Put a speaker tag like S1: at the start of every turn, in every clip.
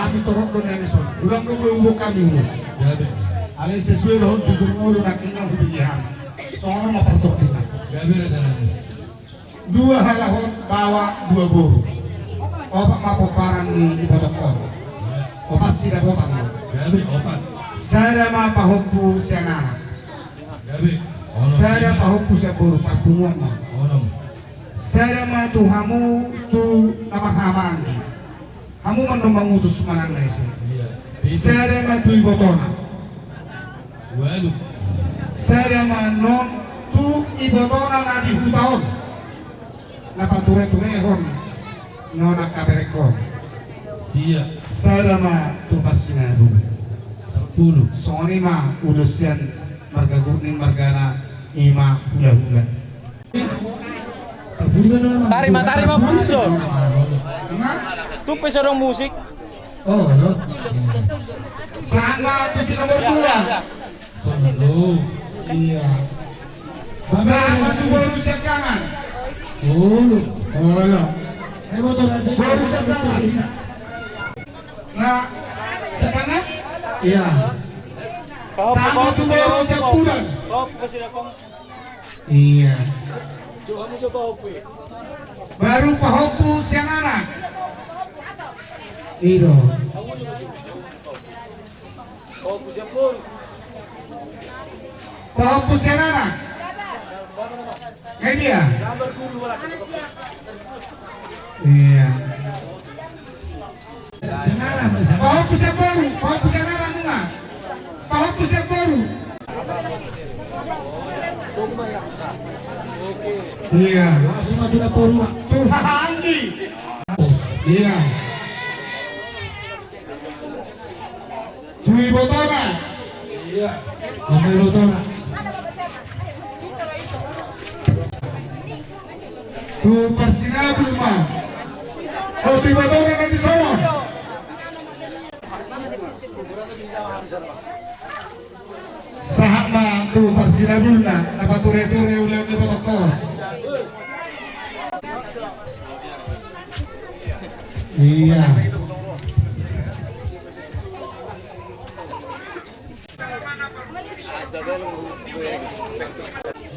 S1: kami torok do nani son. Durang do ubo kami urus.
S2: Gabe.
S1: Ale sesuai do jujur ngulu nakina hubihan. Soalnya mau pertopingan.
S2: Gabe rasanya.
S1: Dua halahon bawa dua buru. Opak mapo parang di potokor. Opas sida botang.
S2: Gabe opat.
S1: Sada ma pahoppu siangana.
S2: Gabe.
S1: Sada pahoppu sia buru patungan ma.
S2: Onom.
S1: Sada ma tu hamu tu namahaman. Hamu mandomang utus manang naisi.
S2: Iya.
S1: Sada ma tu ibotona.
S2: Waduh.
S1: Sada ma non tu ibotona na di hutaon. Napa ture-ture hon. Nona kaberekon.
S2: Sia.
S1: Sada ma tu pasinadu.
S2: 10.
S1: Soalnya mah ulusian marga kuning margana ima hula-hula.
S3: Tarima bunso. Tumpes orang musik.
S1: Oh, no. Sama itu si nomor 2.
S2: Solo.
S1: Iya. Sama itu baru sekangan.
S2: Oh.
S1: Oh, no.
S2: Baru
S1: sekangan. Nah, sekangan? Iya. Sama itu baru sebulan. Iya. Baru pahopu siang anak. Itu. Pahopu siang anak. Media. Iya. Pahopu siang baru. Pahopu siang anak enggak. Pahopu siang baru. Iya. Tuh Andi. Iya. Tuh Ibotona.
S2: Iya. Sampai Botona.
S1: Tuh Persinabu mah. Oh tuh Ibotona kan di sana. Sahak mah tuh Persinabu na. Napa ture-ture ulah di protokol. Iya.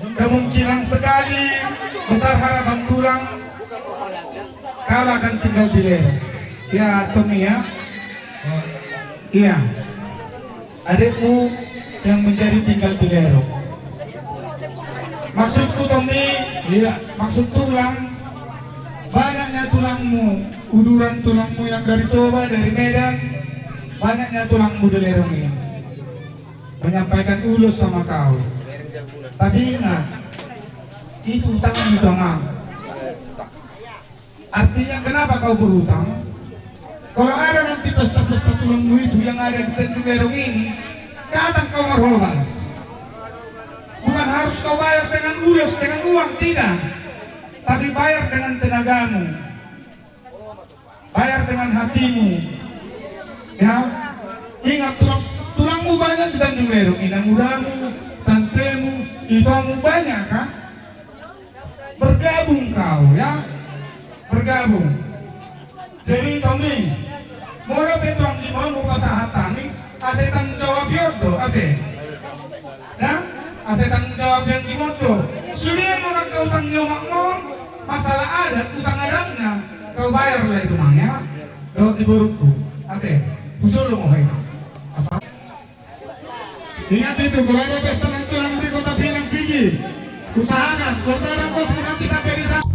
S1: Kemungkinan sekali besar harapan tulang kau akan tinggal di Lero. Ya Tommy ya. Iya. Adikku yang menjadi tinggal di Lero. Maksudku Tommy,
S2: Iya.
S1: maksud tulang, banyaknya tulangmu, uduran tulangmu yang dari Toba, dari Medan, banyaknya tulangmu di Lerong ini. Menyampaikan ulus sama kau. Tapi ingat, itu utang. Artinya kenapa kau berutang? Kalau ada nanti pesta-pesta tulangmu itu yang ada di Tanjung Lerong ini, datang kau merhobas. Bukan harus kau bayar dengan ulus, dengan uang, tidak. Tapi bayar dengan tenagamu, bayar dengan hatimu. Ya, ingat tulangmu banyak di Tanjung Lerong, inang mudamu, tantemu, ituamu banyak kan? Bergabung kau ya, bergabung. Jadi Tommy, mau betuang di mau pasahatan nih, asal tanggung jawab yodo, oke? Ya, asal tanggung jawab yang dimoto. Sudah mau kau tanggung jawab mau masalah adat, utang adatnya, kau bayar lah itu mang ya. Kau di burukku, oke? Usul lo mau ini. Ingat itu, kalau ada pesta nanti di Kota Pinang Pigi, usahakan kota dan kos nanti sampai di sana.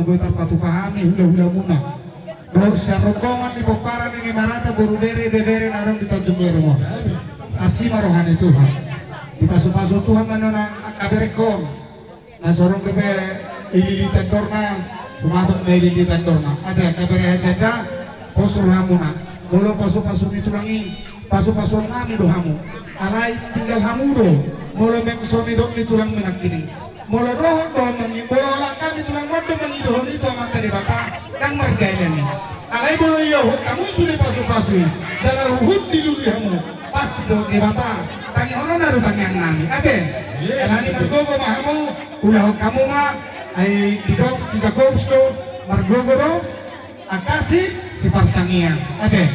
S1: gue terpatu pahami hula-hula muna. Terus sa rombongan di Bokparan ini marata baru dere narong di Tanjung Lerumo. Asih marohani Tuhan. Dipasu-pasu Tuhan manana kaberekon. Nah sorong kebe ililitan dorna, sumatok na ililitan dorna. Ada kabere seda postur hamuna. Bolo pasu-pasu ditulangi, pasu-pasu ngami dohamu. Alay tinggal hamu do. Bolo mengsoni dok ditulang menakini. Bolo dohon dohon mangi, bolo lakam ditulang modo mangi dohon itu amat dari bapak dan marganya nih. Alay bolo iyo, kamu sudah pasu-pasu. Jalan ruhut di dulu hamu. Pasti do di bapak. Tangi hono naru tangi yang nami. Ate, elani margogo mahamu. Ulah kamu mah, ay didok si Jakobsto margogo do. Akasi si Partangian. Ate,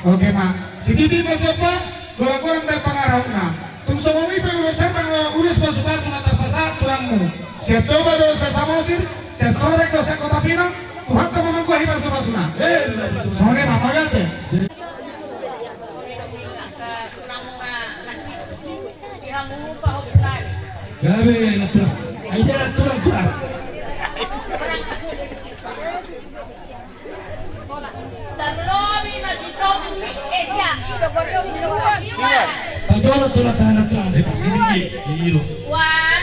S1: oke ma. Si Didi siapa? Gorang-gorang dari pengarah na. Tung somomi pe urusan urus pasu-pasu mata pasat tulangmu. Siap coba do sa samosir, siap sore do sa kota Pinang. Tuhan to mamangku hi pasu-pasu na. Sore mama gate.
S2: Gabe natural. Aida natural. Pajola natural. Hiro.
S4: Wan,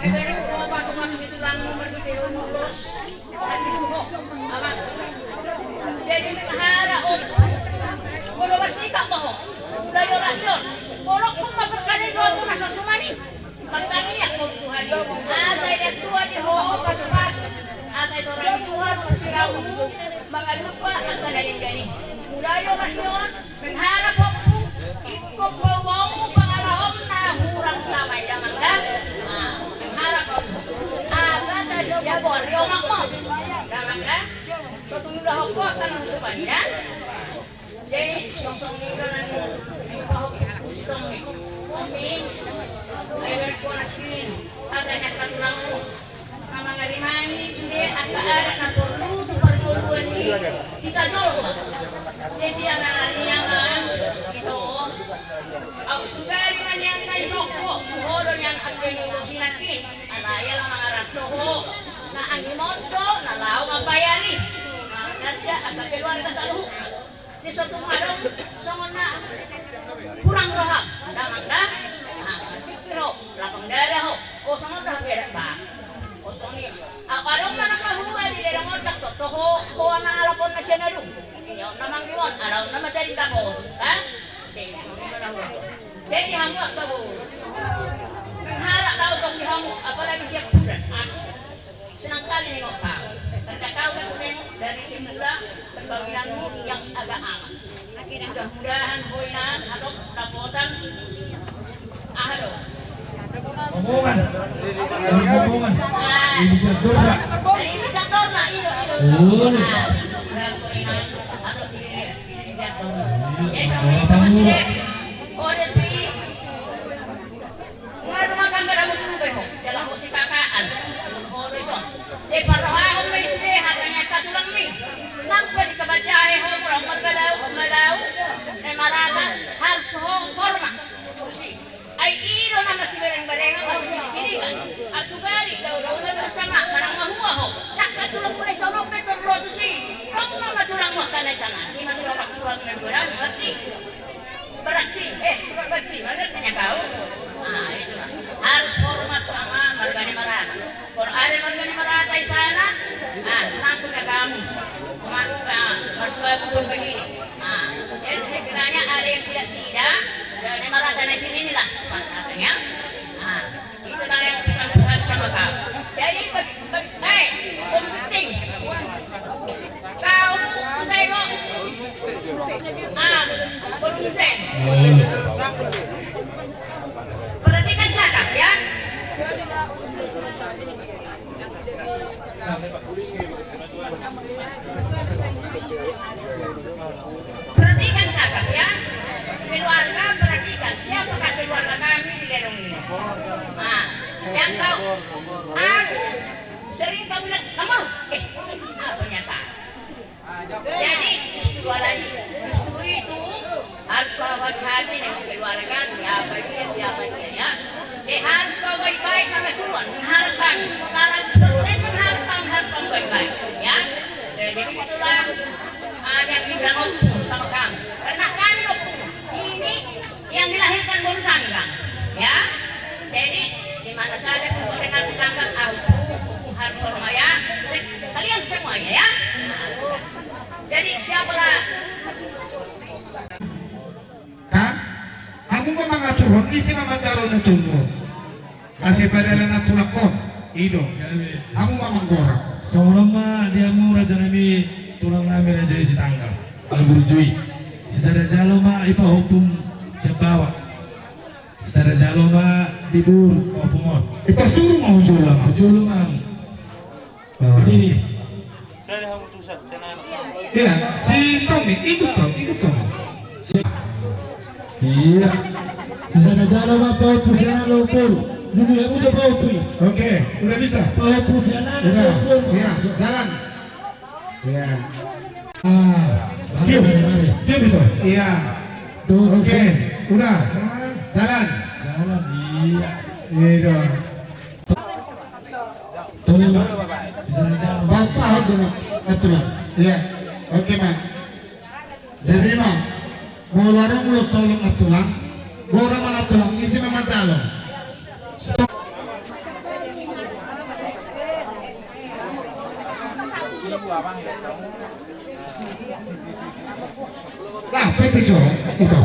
S4: meron ko pasok dito lang nomor dito lulus. Jadi menghara kalau masih tak tahu, dayo rakyat. Kalau kung mapagkali ko ako nasa sumani, pagkaniyak ko Tuhan. Asay na Tuhan ni ho, pasok-pasok. Asay to rin Tuhan, masiraw mo, mga lupa ang kanaling gani. Dayo rakyat, mengharap ako, ikot ko mo pangarahom na hurang kamay lamang ka. Mengharap ako. Asa tayo yagor, yung ako. Lamang ka. So tuyulah ako akan sumani na. Jadi, song-song nito na yung pahukitong kami ay berkonaksin at ay nakatulang ang mga rimani sulit at kaarat na perlu perluan kita dulu. Jadi, ang nanganyaman ito ang sugari man yan kay Soko tuhodon yan at pinulosin natin alaya lang mga ratlo ho na ang imondo na lao mabayari nadya at kapiluar ka sa luhuk. Di suatu marong sangon na kurang rohak damang dah pikiro lapang dada ho o sangon dah beda ba o sangi aparong na nakahuwa di derang otak to toho ko ang alapon na siya na ru inyo namang giwon alaw na madali ka ko ha jadi hangwa ka bo mengharap daw tong dihamu apalagi siap bulan aku senang kali nengok kau terkakau aku nengok dari simula perkawinanmu yang agak aman. Mudah-mudahan boinan atau dapotan ahado.
S2: Omongan. Ini jadorna.
S4: Ini jadorna itu. Atau ini jadorna. Ya sama sih. Ode pi. Ngaru makan garamu dulu beho. Dalam posisi kakaan. Ode so. Parahan may sude haganya katulang mi. Sampai di kebacahe ho kurang magalau marata harus ho forma. Ay iro na masibering-bereng masih kirigan. Asugari daw sa sama marang mahuwa ho. Nakatulong ko na sa ulo petrol rodo si. Kamu na matulang mo kanay sana. Di masiro kakurang na bulan berarti surat berarti magertinya kau. Itu lah. Harus hormat sama marganya marata. Kalau ada marganya marata di sana, sangkut ke kamu. Masuk pun begini. Jadi sekiranya ada yang tidak, dan marata di sini inilah katanya. Itulah yang pesan-pesan sama kau. Jadi penting kau tengok. Penting. Perhatikan cakap ya. Perhatikan cakap ya. Keluarga perhatikan siapakah keluarga kami di Lerong ini. Yang kau aku sering kau bilang kamu apa nyata. Jadi dua lagi itu harus kau hati-hati dengan keluarga siapa dia ya. Harus kau baik-baik sampai suruhan mengharapkan 100% mengharapkan harus kau baik.
S1: isi mama calon na tunggu. Kasi padala na tulakon. Ido. Amo mamang gora.
S2: Seorang mah dia murah janami tulang namin aja si tanggal. Berjui. Sada jalo mah ipa hukum siapawa. Sada jalo mah dibur opumon.
S1: Ipasuruh mau jualan.
S2: Julu mah. Ini.
S3: Saya harus susah, saya nanya.
S1: Iya, si Tommy ikut Tom.
S2: Iya. Sada jalo mah pau pusiana lopur. Dulu ya udah pau pui.
S1: Oke, udah bisa.
S2: Pau pusiana
S1: Udah,
S2: lopur.
S1: iya, jalan. Iya.
S2: Diam.
S1: Diam itu. Iya. Oke, udah. Jalan.
S2: Jalan iya.
S1: Iya.
S2: Tolong Pak. Jalan.
S1: Bapak harus dulu. Betul. Iya. Oke, Mak. Jadi, Mak, mau warung mulut solong na tulang, gora mana tulang, isi mama calon. Stop. Nah, petiso itu.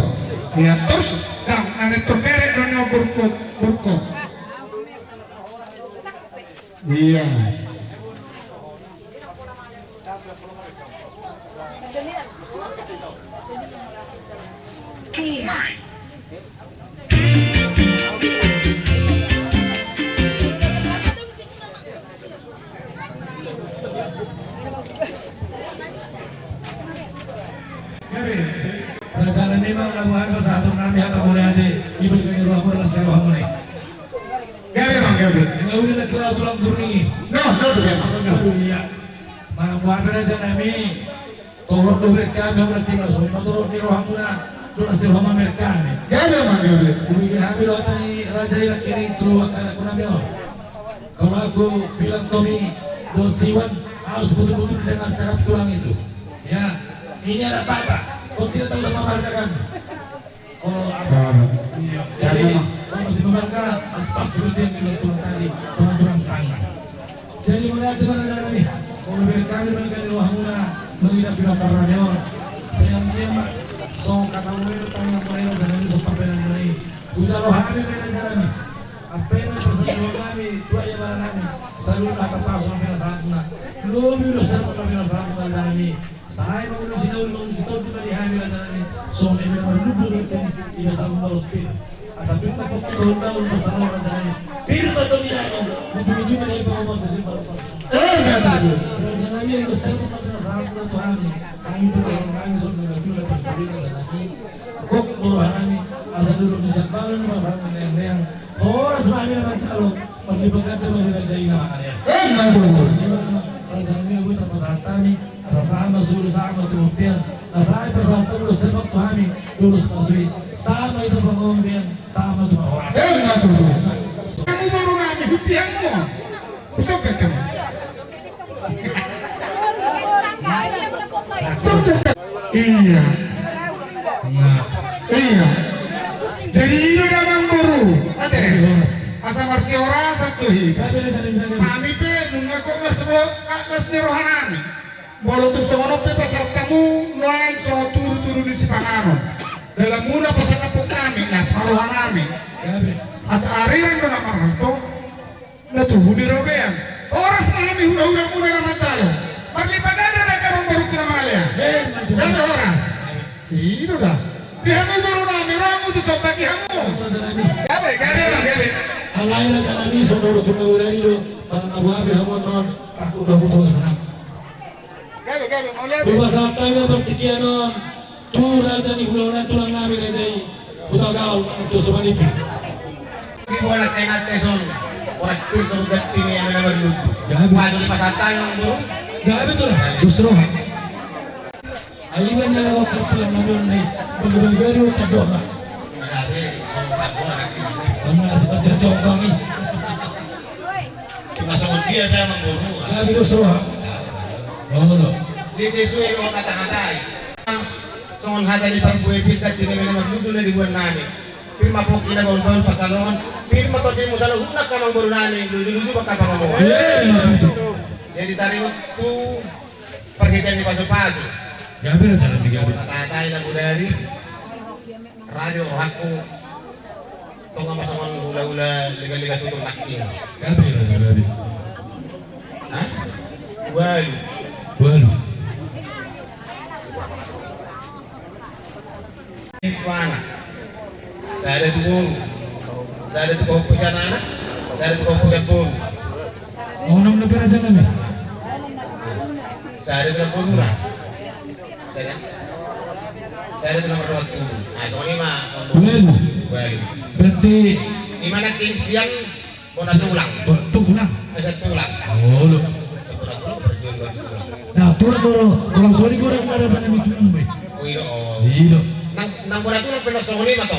S1: Ya, terus dan ada termerek dunia burkot. Iya.
S2: Rajalan ini mah kamu harus satu kami atau boleh ada ibu kami ruang beras di ruang ini.
S1: Gabe.
S2: Enggak udah nak kelau tulang turni.
S1: No,
S2: Baru iya. Mana buat beraja kami. Tolong dulu kami orang tinggal semua turun di ruang mana. Terus di ruang mereka ni.
S1: Gabe.
S2: Kami hamil waktu ni raja yang kini terus akan aku namanya. Kalau aku bilang Tommy Don Siwan harus betul-betul dengan cakap tulang itu. Ya, ini ada patah. Kau tidak tahu sama marga kan? Oh, apa? Iya. Jadi, kalau masih memarga, harus pas seperti yang bilang tulang tadi, sama tulang tangan. Jadi, mana itu mana kami? Kalau kami mereka di ruang muna, menginap di lokal radio. Saya dia mak, so kata mulai kami yang mulai dan ini so papelan mulai. Udah lo hari mereka kami. Apa yang persetujuan kami, dua ya barang kami. Selalu nak kepas sampai saat mana. Lebih lo selalu kami saat mana kami. Saya mau kita di hari ini. So ini berduduk itu tidak sama maluspir. Asal kita pakai tahun bersama orang lain. Bir betul ini. Untuk juga dari pengumuman sesi baru.
S1: Gabe.
S2: Jangan yang besar pada saat Tuhan. Kami berdoa kami sudah juga berdiri lagi. Kok doa kami asal dulu bisa bangun masalah yang orang selama ini calon melibatkan dengan jadi namanya. Raja ini aku tak pasal kami. Sama suruh sama kemudian saya bersama lulus sebab kami lulus masuk sama itu pengomian sama tuh orang.
S1: Kamu baru nanya hutianmu. Usap kamu. Iya. Iya. Jadi itu namang baru. Ate. Asa marsi ora satu hi. Kami pe nunggu kok nas rohanami. Bolo tu sono pe pasal kamu noain so turu di Sipangaron. Dalam muna pasal kapok kami nas maruhanami. Asa ariran ko na marhanto. Natubo di Robean. Oras mahami hura-hura muna na macalo. Maglipagana na kamang baru kinamalya. Kami oras. Ino dah. Dihamu baru nami ramu tu sa bagi hamu. Gabe.
S2: Alay na kami so dulu tunawuran itu para nabuhabi hamon non aku udah butuh senang.
S1: Gabe, mau lihat.
S2: Bebas tayo bertikian non. Tu raja ni bulan tulang namin na day. Buta gaul itu semanipin.
S1: Di bola tengah teson. Oras tu sudah ini yang nama dulu.
S2: Gabe.
S1: Padu di pasar tayo ng buru.
S2: Gabe tu lah. Justru. Ayuan niya ako tulang namin na pagbaligari o tadoha. Kamu nasi pasir song kami.
S1: Masuk dia saya memburu.
S2: Gabe justru ha. Oh no.
S1: Disesuai dengan kata-kata. Songon hada di pas gue pikat sini memang magluto na di buwan namin. Pirma po kinabawon pasalon. Pirma to di mo sa luhunak ka mangburu namin. Lusu-lusu baka pangamuha. Jadi tari waktu perhitian di paso-paso.
S2: Gabe na jalan di gabe.
S1: Kata-kata na budari. Radio aku
S5: Tong sama sama ula-ula liga-liga tutup makin.
S2: Gabi.
S5: Hah? Walu.
S2: Walu.
S5: Mana? Saya ada di bulu. Saya ada di komputer anak. Saya ada di komputer bulu.
S2: Orang lebih aja kami.
S5: Saya ada di bulu lah. Saya ada di nomor 20. Nah, soalnya mah
S2: Walu.
S5: walu.
S2: Berarti
S5: Di mana kinsian mau tulang?
S2: tulang.
S5: Ada tulang.
S2: Oh, lu.
S5: Sebelah tulang berjuang tulang.
S2: Nah, tulang sorry kurang ada pada tulang, Boy.
S5: Oh iya. Oh.
S2: Iya.
S5: Nang bola tulang penuh sohoni mah toh.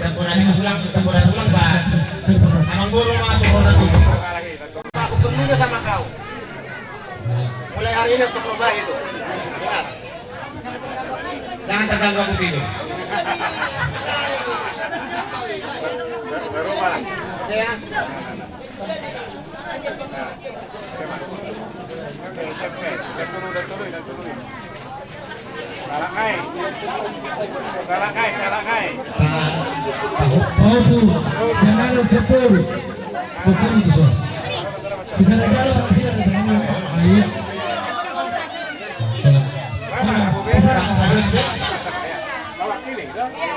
S5: Campuran tulang, Pak. Abang guru mah turun nanti. Aku peduli sama kau. Mulai hari ini harus kau coba itu. Lihat. Jangan terganggu aku tidur. Oke ya.
S3: Salakay.
S2: Opo, sanalo sepul. Bukan itu so. Bisa aja lah sih ada dengan ayo.
S5: Harus be.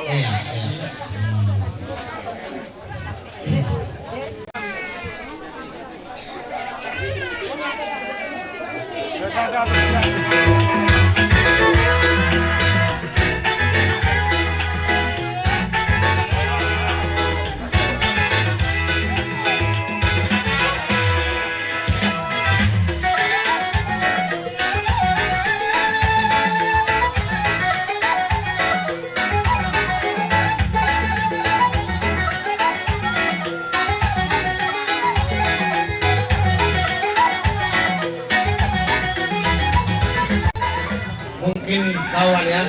S5: Iya. Mungkin kawan ya,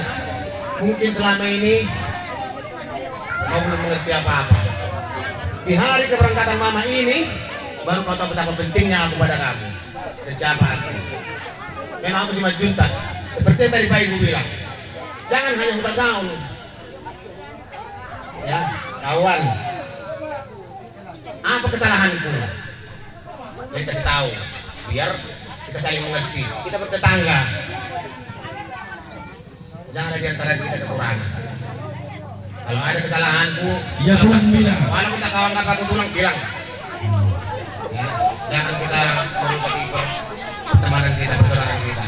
S5: mungkin selama ini kau belum mengerti apa-apa. Di hari keberangkatan mama ini, baru kau tahu betapa pentingnya aku pada kamu. Dan siapa aku? Memang aku si Majunta. Seperti yang tadi Pak Ibu bilang, jangan hanya hutang gaun. Ya, kawan. Apa kesalahanku? Jadi kasih tahu, biar kita saling mengerti. Kita bertetangga. Jangan ada di antara kita kekurangan. Kalau ada kesalahanku,
S2: Ya Tuhan bilang.
S5: kalau kita kawan kakak tulang bilang. Ya, jangan kita merusak pertemanan kita, persaudaraan kita.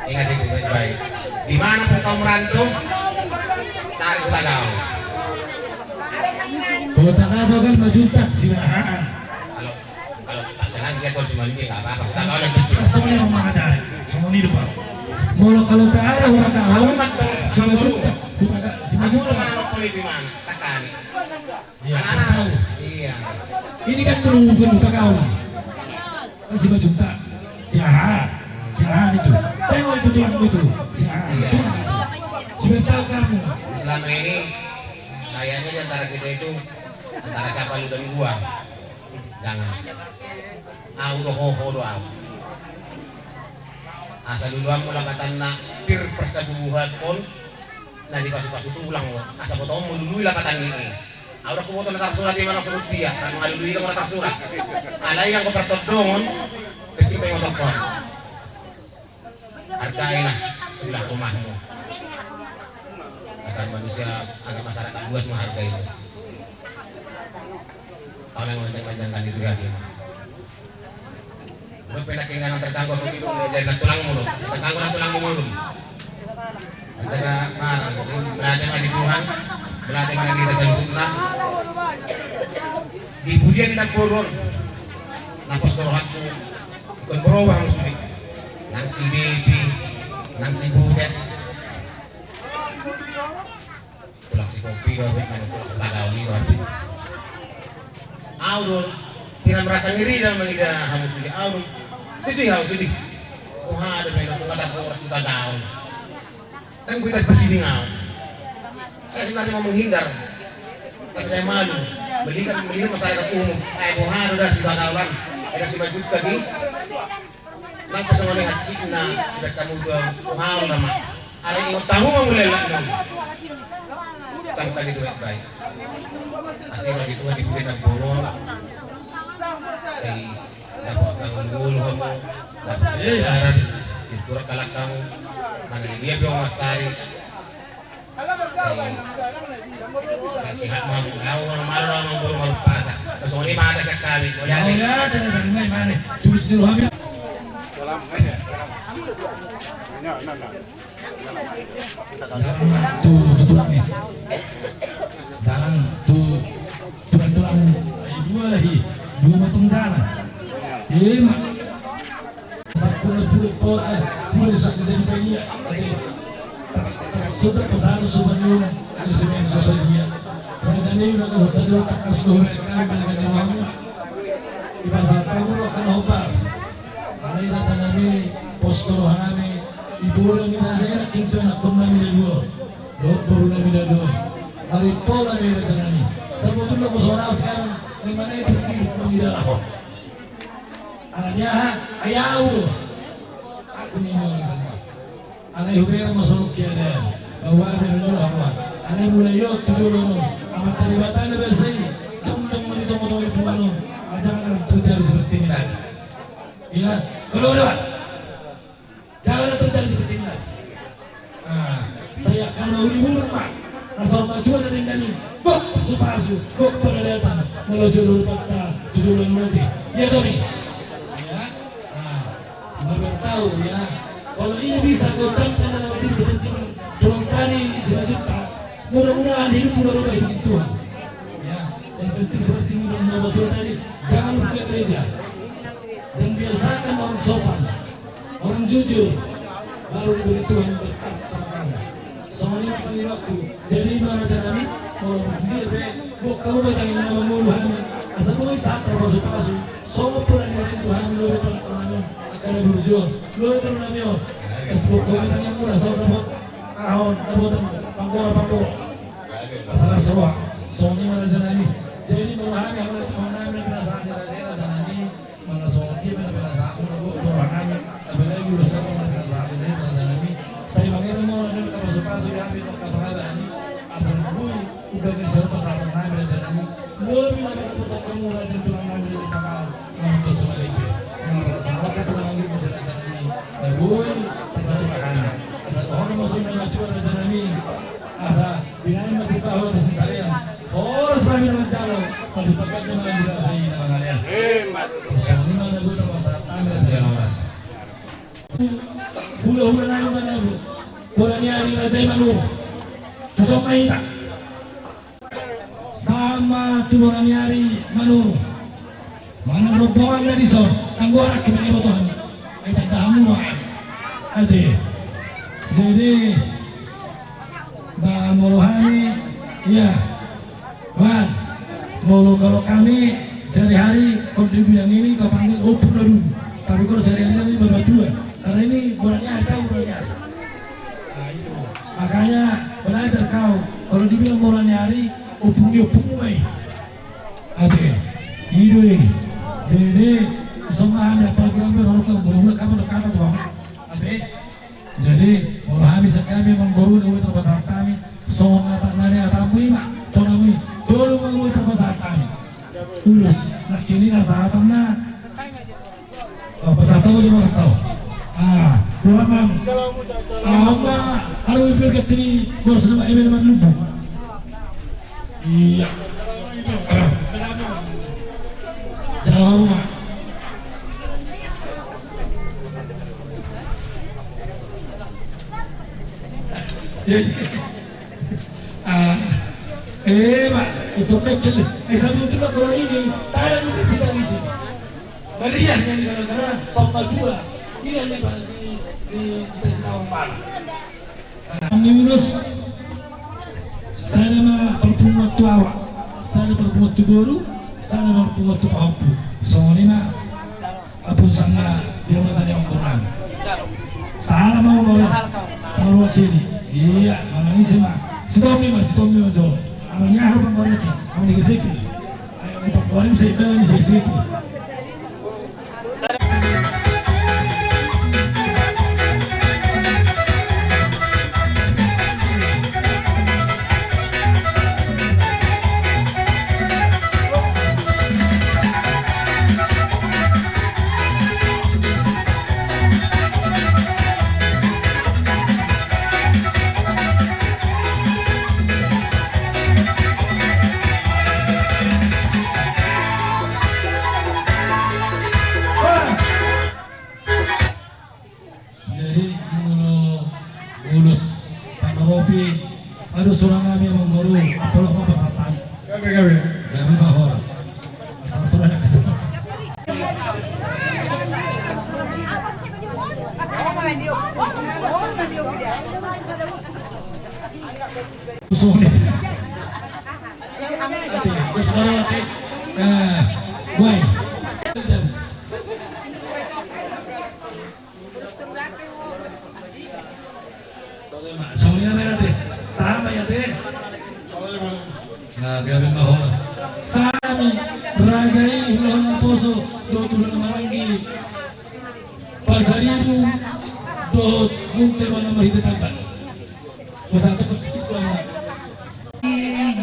S5: Ingat itu baik-baik. Di mana pun kau merantau, cari kita kau.
S2: Kalau tak ada kan Majunta silakan.
S5: Kalau tak senang dia kau cuma ini nggak apa-apa. Kita kau lagi.
S2: Semuanya mau mengajari. Semua ini lepas. Kalau tak ada orang tahu, si Majunta. Si
S5: Aku
S2: Majunta.
S5: kan anak kulit di mana? Tekan.
S2: Iya,
S5: Anak-anak
S2: tahu.
S5: Iya.
S2: Ini kan menunggu buta kau. Si Majunta, si Aha itu. Tengok itu tulang itu, si Aha. Sudah tahu kamu.
S5: Selama ini kayaknya di antara kita itu antara siapa lu dan gua. Jangan. Udah ho doang. Asal dulu aku lakatan na pir persabuhan pun Nah di pasu-pasu tulang asa foto mau dulu lah kata ini. Aku udah foto natar surat di mana surat dia, kan ngalui kamu natar surat. Alai yang kau pertodongon, ketika yang otak kau. Hargailah sebelah rumahmu. Agar manusia, agar masyarakat luas menghargai itu. Kau yang memanjang-manjangkan itu lagi. Lu pernah keinginan terganggu atau itu jadi tulangmu loh, terganggu tulangmu mulu. Antara belajar di Tuhan, belajar di diri sendiri. Di pujian tidak turun, nafas rohatku bukan berubah maksudnya. Nang si baby, nang si budet, pulang si kopi loh, pulang tagaw ni loh. Audun, tidak merasa ngiri dalam mengidah kamu sudah audun, sedih kamu sedih. Oh ada mereka mengatakan orang sudah tagaw. Dan kita bersini ngau. Saya sebenarnya mau menghindar, tapi saya malu. Melihat masyarakat umum. Buhan udah sudah kawan, ada si baju lagi. Nampak sama lihat Cina, tidak kamu dua buhan nama. Ada yang tahu mengulelah dong. Sampai di duit baik. Asyik itu di bulan April. Saya dapat bangun dulu kamu, dapat jalan di turut kalak kamu. Mana dia bilang Mas Tari. Saya sihat mau malu buru malu pasar. Terus ini ada sekali.
S2: Ya ada dari mana? Terus dulu ambil. Tulang nih. Jangan tulang dua lagi, dua potong tanah. Mak. Sudah pasado sumanyo ang simen sa dia. Kaya na sa sador takas do mereka balikan di mamu. Iba sa tamu ro kana hopa. Alay na tanami postoro hanami ibura ni na kinto na kunna mi do. Do buru na mi do. Mari pola mi ra tanami. Sa butuh ko sora sekarang di mana itu sedikit mengira ako. Alanya ayaw. Aku ni mo sama. Alay hubera masuk kiana. Bahwa menuju apa? Ane mulai yo tujuh lono. Amat terlibatnya bersih. Tungtung menitong itu mano. Jangan terjadi seperti ini lagi. Ya, keluar. Jangan terjadi seperti ini lagi. Saya akan mau dibunuh Pak. Asal maju ada dengan ini. Kok supasu, kok peralatan. Melalui dulu fakta tujuh lono nanti. Ya Tommy. Ya. Baru tahu ya. Kalau ini bisa kau camkan dalam diri seperti ini. Pulang tadi selanjutnya mudah-mudahan hidup berubah bagi Tuhan ya, yang penting seperti ini dan betul tadi jangan lupa gereja dan biasakan orang sopan orang jujur baru diberi Tuhan berkat sama kamu sama ini panggil waktu jadi mana kami dia kamu bertanya nama mulu kami asal boleh saat terpasu-pasu semua pernah dari Tuhan lu betul kamu akan berjuang lu betul namanya Facebook kau bertanya yang murah tahu dapat ahon, dapat panggung. Masalah sewa, Sony mana jangan ini. Jadi memahami apa itu mengenai perasaan daerah jangan ini. Mana Sony mana perasaan orang tapi lagi urusan mana perasaan ini jangan ini. Saya mengira mau ada kapal-kapal diambil kapal ini. Asal bui udah kisah pasal mengambil jangan ini. Lebih lagi dapat kamu rajin pulang ambil di kapal. Untuk semua itu. Sama kita pulang ambil di jangan ini. Bui tempat makanan. Orang musuh mengacu ada janami, asa dengan mati bahwa di saya. Orang selalu mengacu, tapi pakai dengan juga saya nama kalian. Ini mana buat pasal tanda dia orang. Bulan lalu mana bu? Bulannya hari saya malu. Tusuk main. Sama turun hari malu. Mana rombongan dari so, anggora kini betul. Kita tamu ada. Jadi Muluhani ya Wan Mulu kalau kami sehari-hari kalau dibilang ini kau panggil opung dulu tapi kalau sehari-hari ini berberdua karena ini bulannya ada bulannya nah itu makanya belajar kau kalau dibilang bulannya hari opung mai oke itu jadi semua ada program berlaku berulang kamu dekat tuh oke jadi memahami sekali memang baru dari tempat kami Ulus. Nah kini nasa apa na? Oh, pasal tahu cuma kasih tahu. Pulang mam. Apa? Harus berkat ini. Bos nama email nama lupa. Iya. Jangan lupa. Pak, itu mekel. Sabi itu pak kalau ini, tahan itu sih ini. Meriah yang karena sama dua. Ini yang di cita-cita orang Pala. Kami urus. Sana mah pertemuan tu awak, sana pertemuan tu guru, sana pertemuan tu aku. Soalnya mah apa sana dia mah yang kurang. Salah mau sama waktu ini. Iya, malah ini mah. Sitomi Joe. Amanya harus pengorban ni. Amanya kisiki. Ayo pengorban saya beli kisiki. Harus orang kami yang mengguru, apalagi mau pasatan. Kami. Kami bahos. Asal sudah kesukaan. Usulnya. Boy. Soalnya nanti. Sama ya deh. Nah, gabi mahos. Sami rajai ulang poso do tulang marangi. Pasaribu do munte mana mahita tampan. Masatu itu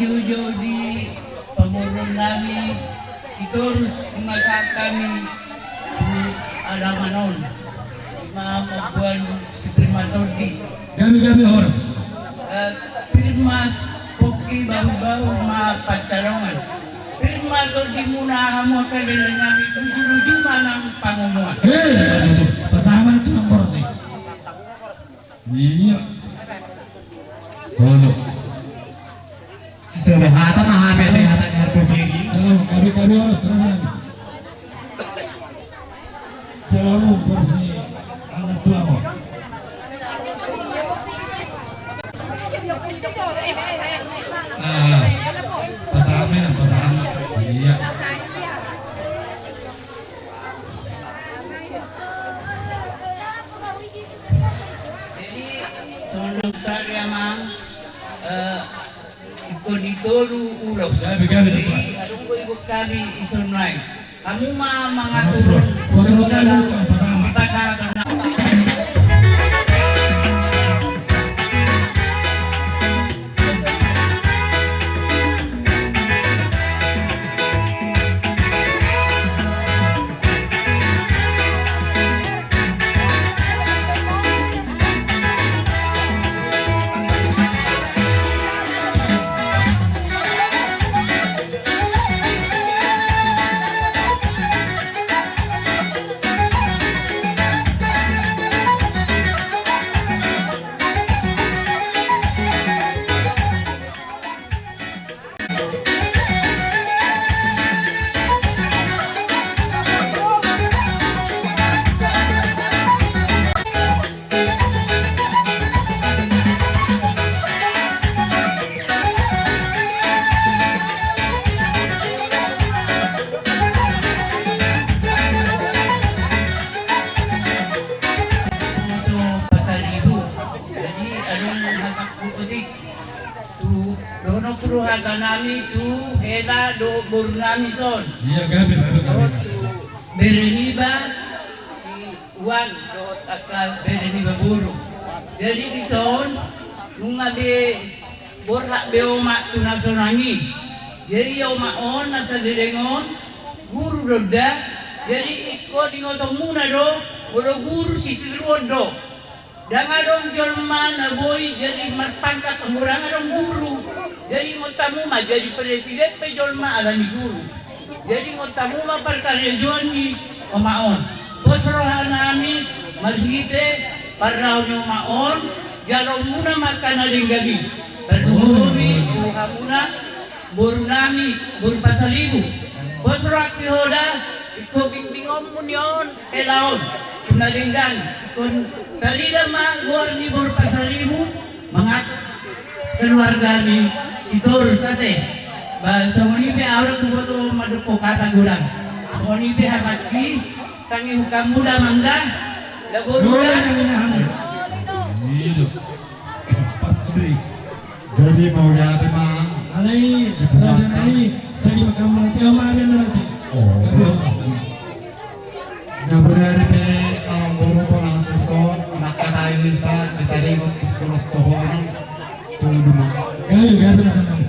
S6: jujur di pemurun kami itu harus mengatakan kami di Alamanon membuat si Primatordi.
S2: Gabi horas.
S6: Firma Poki bau-bau ma pacarongan. Firma to di muna kamu kalian nyami tujuh mana pangumuan.
S2: Pasangan itu nomor sih. Iya. Halo.
S5: Sebahata mahamen nih hata Republik ini.
S2: Halo, kami harus serang. Jalan porsi anak tua mo. Pasangan. Iya.
S6: Jadi tolong karya mang ikut-ikut ulos.
S2: Gabi.
S6: Adung ko ikut kami isunay. Kami mengatur
S2: pasangan.
S6: Nami tu hela do burnami son.
S2: Iya gabi.
S6: Bereniba si Wan do akal bereniba buru. Jadi di son nung ade borhak beomak tu nasonangi. Jadi yaw maon nasa direngon, guru doda. Jadi iko di ngotong muna do, bodo guru si tiruan do. Dan adong Jerman na boy jadi marpangkat orang adong guru. Jadi ngotamu mah jadi presiden pe Jerman ada ni guru. Jadi ngotamu mah perkaryajuan ni maon. Bosrohan nami marhite parraw nyo maon. Jalaw muna makan ading gabi. Berduri buha muna buru nami buru pasalibu. Bosroak pihoda iko bingbingom munyon elaon. Kunalinggan kun kalida ma luar ni buru pasalibu mengaku keluarga ni sitor sate. Bahasa moni pe awak kuboto madupo kata gurang. Moni pe hamaki tangi hukam muda mangda laburu
S2: Itu. Pas break.
S1: Jadi mau lihat emang.
S2: Alai, raja nani, sagi makam nanti amalan nanti.
S1: Oh. Yang benar itu buru ko langsung to nakakain nita ditaring kulos tohon tunggu mah.
S2: Gali, gali raja nani.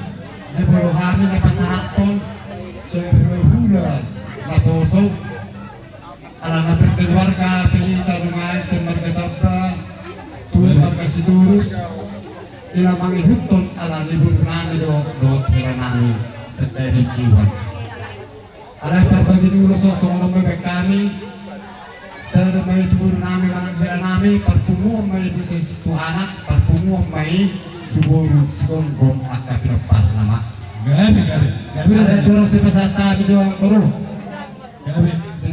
S1: Di buru kami na pasaraton seberhula na kosong. Alam na berkeluarga pinita rumah semarga tuan marga sidurus ila mangihuton alam libur nami do nami sedari jiwa. Alam berbagi dulu sosok nomor kami sedemai libur nami managbiran nami perpungu may busis tuhanak perpungu may duburu sikongkong akapirapal nama.
S2: Gali, gali. Gali
S1: Ada
S2: raja.
S1: dulu si peserta bijuang koruh.
S2: Gali.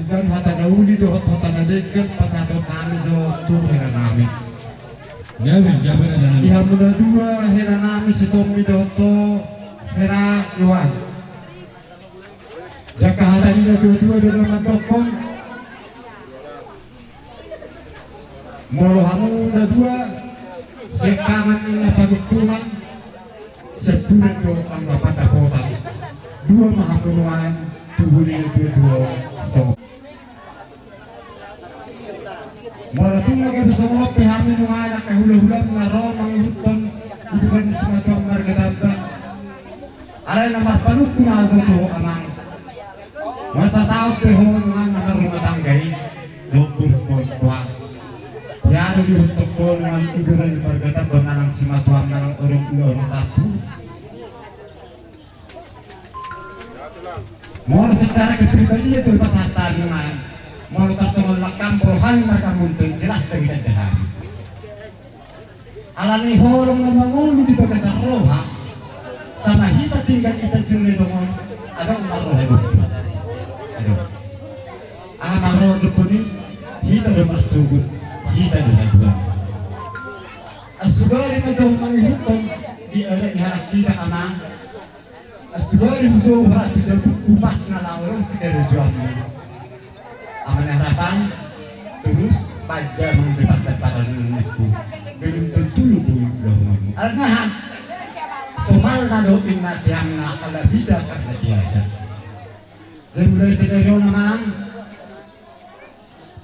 S1: Dan hata dauli do hota nadekan pasato kami do turun nami.
S2: Gali, gali raja nani.
S1: Iha muda dua hera nami si Tommy Doto hera Iwan. Jaka hata dina dua-dua dalam matokong. Molo hamu muda dua sekaman ina pagit pulang sebulan do anggapan dapotan. Dua mahamunuan tuhuli dua so. Walaupun lagi bersama pihak minuman yang hula-hula mengarah menghutan hubungan semacam marga dabda. Ada nama panuh kunal itu anang. Masa tahu pehonan nama rumah tangga ini dokter tua. Ya ada di toko dengan hubungan marga dabda menang semacam menang orang satu. Mau secara kepribadian itu pasar dengan mau tasawal lakam rohani mereka muntun jelas dari jahat. Alani horong membangun di bagasar roha sama kita tinggal kita curi dengan ada maroh hidup. Aduh. Maroh hidup ini kita bermasuk kita dihaduan. Asubari macam menghitung di ada di hati kita aman. Asubari musuh hati kita kupas ngalauan segera jualnya. Aman harapan terus pada mendekat para itu belum tentu itu dahulu. Artinya somal nado ingat yang kalau bisa karena biasa. Jadi mulai sedari orang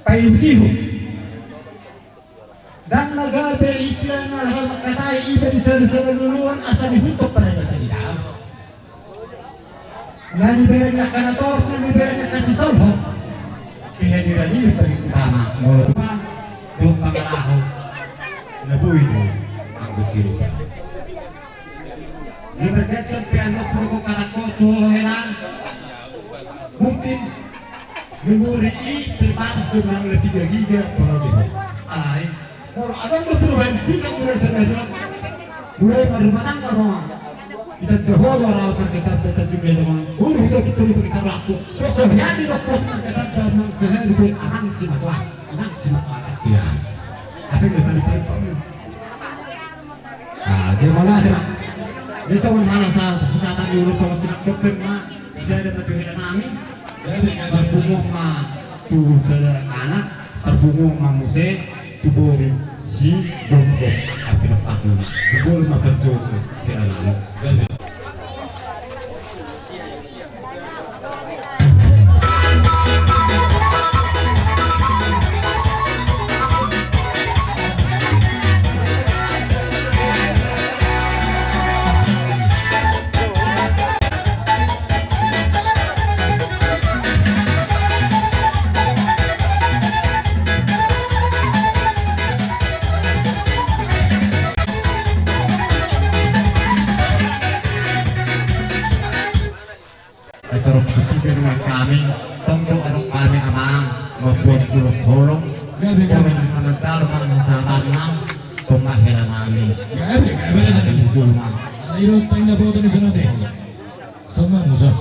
S1: payuh dan nagabe istilah hal katai iba di sana duluan asal dihutuk pada tidak. Nani berenya kanator, nani berenya kasih solhok. Kehadiran ini bagi utama molupa do pangaraho nabuhi do ang bukiro di berkaitan piano puro karako to heran mungkin memori terbatas dengan lebih giga kalau gitu alai kalau ada kontroversi kan mulai sebenarnya mulai bermatang kalau kita jauh orang kita juga dengan guru kita kita waktu terus sebenarnya dokter kita dalam sehari ahang si matwa ya tapi kita jadi mana ada bisa mana saat kesehatan diurus sama si dokter mah saya ada tujuan kami berbungung mah tuh anak berbungung mah musik tubuh si dokter tapi lepas tubuh mah berjodoh di anak
S7: sarap susukin dengan kami tentu anak kami amang membuat kurus holong kami mengejar mengesanam pemahiran kami ada hidul mang
S2: Ayo tanda foto di sana teh. Sama musuh.